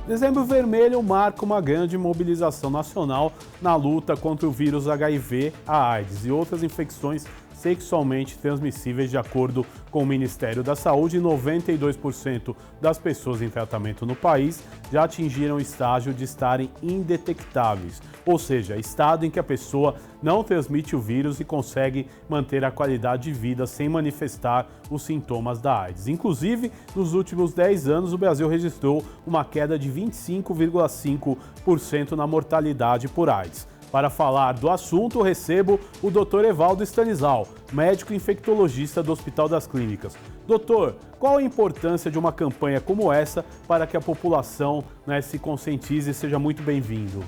Dezembro Vermelho marca uma grande mobilização nacional na luta contra o vírus HIV, a AIDS e outras infecções sexualmente transmissíveis. De acordo com o Ministério da Saúde, 92% das pessoas em tratamento no país já atingiram o estágio de estarem indetectáveis, ou seja, estado em que a pessoa não transmite o vírus e consegue manter a qualidade de vida sem manifestar os sintomas da AIDS. Inclusive, nos últimos 10 anos, o Brasil registrou uma queda de 25,5% na mortalidade por AIDS. Para falar do assunto, recebo o Dr. Evaldo Stanislau, médico infectologista do Hospital das Clínicas. Doutor, qual a importância de uma campanha como essa para que a população se conscientize? Seja muito bem-vindo.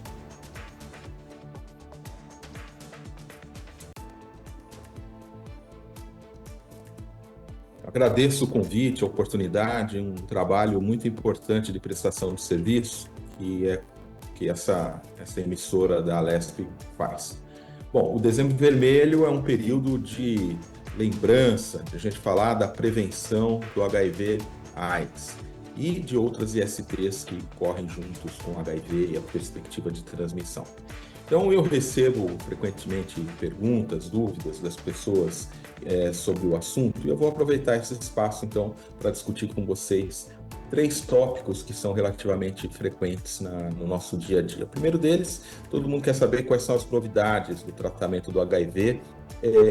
Agradeço o convite, a oportunidade, um trabalho muito importante de prestação de serviço que essa emissora da Alesp faz. Bom, o Dezembro Vermelho é um período de lembrança, de a gente falar da prevenção do HIV/AIDS e de outras ISTs que correm juntos com o HIV e a perspectiva de transmissão. Então, eu recebo frequentemente perguntas, dúvidas das pessoas sobre o assunto e eu vou aproveitar esse espaço, então, para discutir com vocês 3 tópicos que são relativamente frequentes no nosso dia a dia. O primeiro deles, todo mundo quer saber quais são as novidades do tratamento do HIV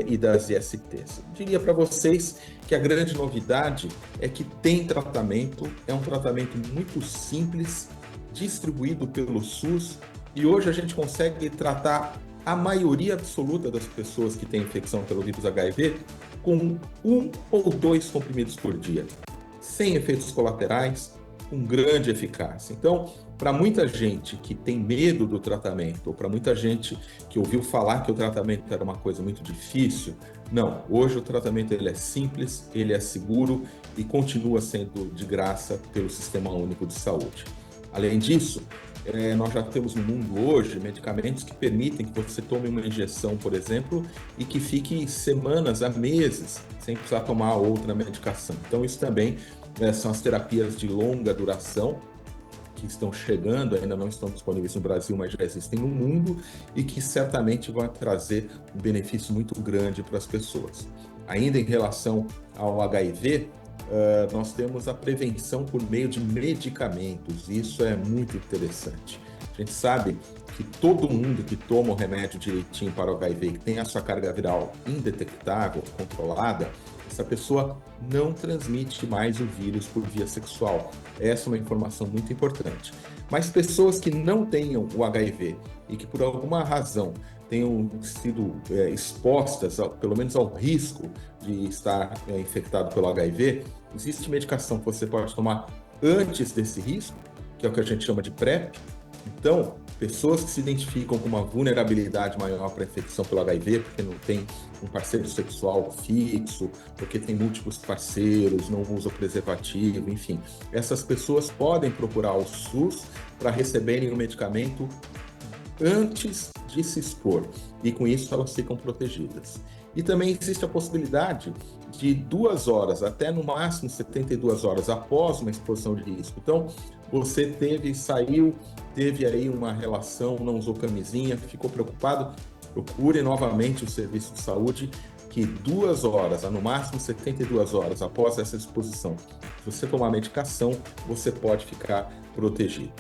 e das ISTs. Eu diria para vocês que a grande novidade é que tem tratamento, é um tratamento muito simples, distribuído pelo SUS, e hoje a gente consegue tratar a maioria absoluta das pessoas que têm infecção pelo vírus HIV com 1 ou 2 comprimidos por dia, sem efeitos colaterais, com grande eficácia. Então, para muita gente que tem medo do tratamento, ou para muita gente que ouviu falar que o tratamento era uma coisa muito difícil, não. Hoje o tratamento ele é simples, ele é seguro e continua sendo de graça pelo Sistema Único de Saúde. Além disso, nós já temos no mundo hoje medicamentos que permitem que você tome uma injeção, por exemplo, e que fique semanas a meses sem precisar tomar outra medicação. Então, isso também são as terapias de longa duração que estão chegando, ainda não estão disponíveis no Brasil, mas já existem no mundo e que certamente vão trazer um benefício muito grande para as pessoas. Ainda em relação ao HIV, nós temos a prevenção por meio de medicamentos, e isso é muito interessante. A gente sabe que todo mundo que toma o remédio direitinho para o HIV e que tem a sua carga viral indetectável, controlada, essa pessoa não transmite mais o vírus por via sexual. Essa é uma informação muito importante. Mas pessoas que não tenham o HIV e que por alguma razão tenham sido expostas, pelo menos ao risco de estar infectado pelo HIV, existe medicação que você pode tomar antes desse risco, que é o que a gente chama de PrEP. Então, pessoas que se identificam com uma vulnerabilidade maior para a infecção pelo HIV, porque não tem um parceiro sexual fixo, porque tem múltiplos parceiros, não usa preservativo, enfim. Essas pessoas podem procurar o SUS para receberem o medicamento antes de se expor, e com isso elas ficam protegidas. E também existe a possibilidade de 2 horas, até no máximo 72 horas após uma exposição de risco. Então, você teve aí uma relação, não usou camisinha, ficou preocupado, procure novamente o serviço de saúde, que 2 horas, no máximo 72 horas após essa exposição, se você tomar medicação, você pode ficar protegido.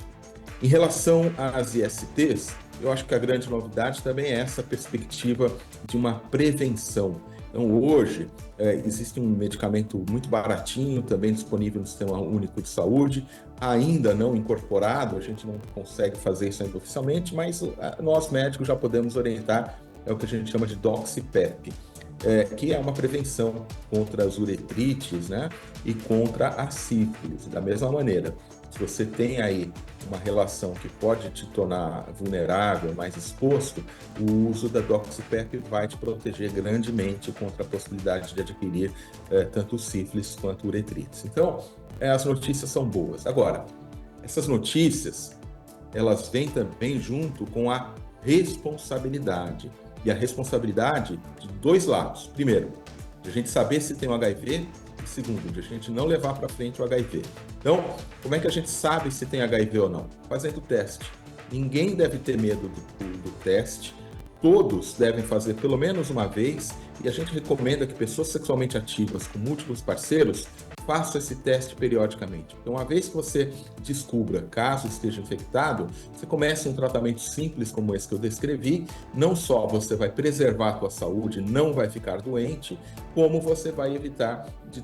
Em relação às ISTs, eu acho que a grande novidade também é essa perspectiva de uma prevenção. Então, hoje, existe um medicamento muito baratinho, também disponível no Sistema Único de Saúde, ainda não incorporado, a gente não consegue fazer isso ainda oficialmente, mas nós médicos já podemos orientar, é o que a gente chama de Doxipep, que é uma prevenção contra as uretrites, né, e contra a sífilis. Da mesma maneira, se você tem aí uma relação que pode te tornar vulnerável, mais exposto, o uso da Doxipep vai te proteger grandemente contra a possibilidade de adquirir tanto sífilis quanto uretrites. Então, as notícias são boas. Agora, essas notícias, elas vêm também junto com a responsabilidade. E a responsabilidade de 2 lados. Primeiro, de a gente saber se tem o HIV E segundo, de a gente não levar para frente o HIV. Então, como é que a gente sabe se tem HIV ou não? Fazendo o teste. Ninguém deve ter medo do teste. Todos devem fazer pelo menos uma vez, e a gente recomenda que pessoas sexualmente ativas com múltiplos parceiros façam esse teste periodicamente. Então, uma vez que você descubra caso esteja infectado, você começa um tratamento simples como esse que eu descrevi. Não só você vai preservar a sua saúde, não vai ficar doente, como você vai evitar de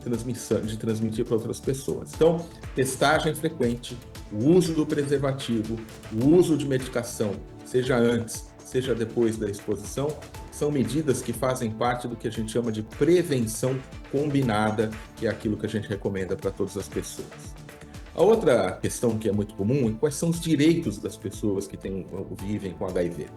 transmitir para outras pessoas. Então, testagem frequente, o uso do preservativo, o uso de medicação, seja antes, seja depois da exposição, são medidas que fazem parte do que a gente chama de prevenção combinada, que é aquilo que a gente recomenda para todas as pessoas. A outra questão que é muito comum é quais são os direitos das pessoas que vivem com HIV.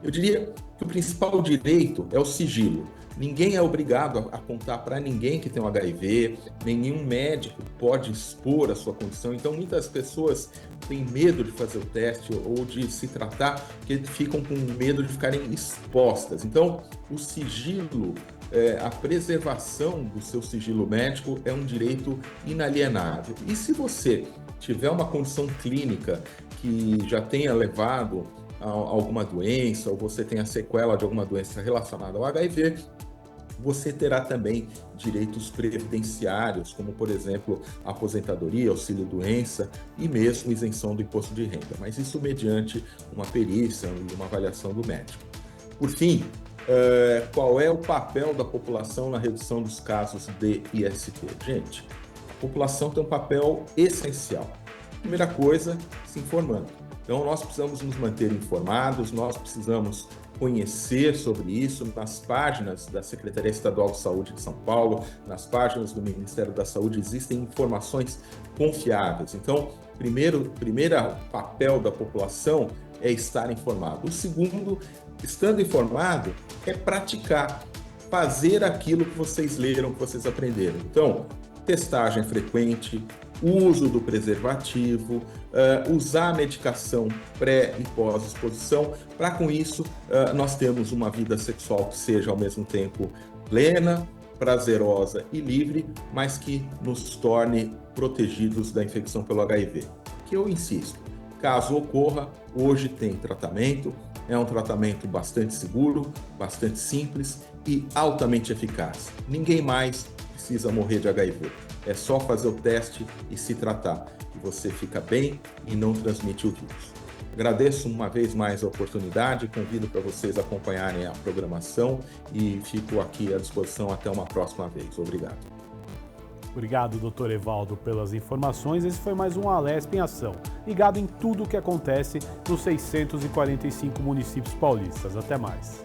Eu diria que o principal direito é o sigilo. Ninguém é obrigado a contar para ninguém que tem um HIV, nenhum médico pode expor a sua condição. Então, muitas pessoas têm medo de fazer o teste ou de se tratar, porque ficam com medo de ficarem expostas. Então, o sigilo, a preservação do seu sigilo médico é um direito inalienável. E se você tiver uma condição clínica que já tenha levado a alguma doença, ou você tenha sequela de alguma doença relacionada ao HIV, você terá também direitos previdenciários, como, por exemplo, aposentadoria, auxílio-doença e mesmo isenção do imposto de renda, mas isso mediante uma perícia e uma avaliação do médico. Por fim, qual é o papel da população na redução dos casos de IST? Gente, a população tem um papel essencial. Primeira coisa, se informando. Então, nós precisamos nos manter informados, nós precisamos conhecer sobre isso nas páginas da Secretaria Estadual de Saúde de São Paulo, nas páginas do Ministério da Saúde, existem informações confiáveis. Então, primeiro papel da população é estar informado. O segundo, estando informado, é praticar, fazer aquilo que vocês leram, que vocês aprenderam. Então, testagem frequente, uso do preservativo, usar a medicação pré e pós-exposição, para com isso nós termos uma vida sexual que seja ao mesmo tempo plena, prazerosa e livre, mas que nos torne protegidos da infecção pelo HIV. Que eu insisto, caso ocorra, hoje tem tratamento, é um tratamento bastante seguro, bastante simples e altamente eficaz. Ninguém mais precisa morrer de HIV. É só fazer o teste e se tratar, que você fica bem e não transmite o vírus. Agradeço uma vez mais a oportunidade, convido para vocês acompanharem a programação e fico aqui à disposição até uma próxima vez. Obrigado. Obrigado, Dr. Evaldo, pelas informações. Esse foi mais um Alesp em Ação, ligado em tudo o que acontece nos 645 municípios paulistas. Até mais.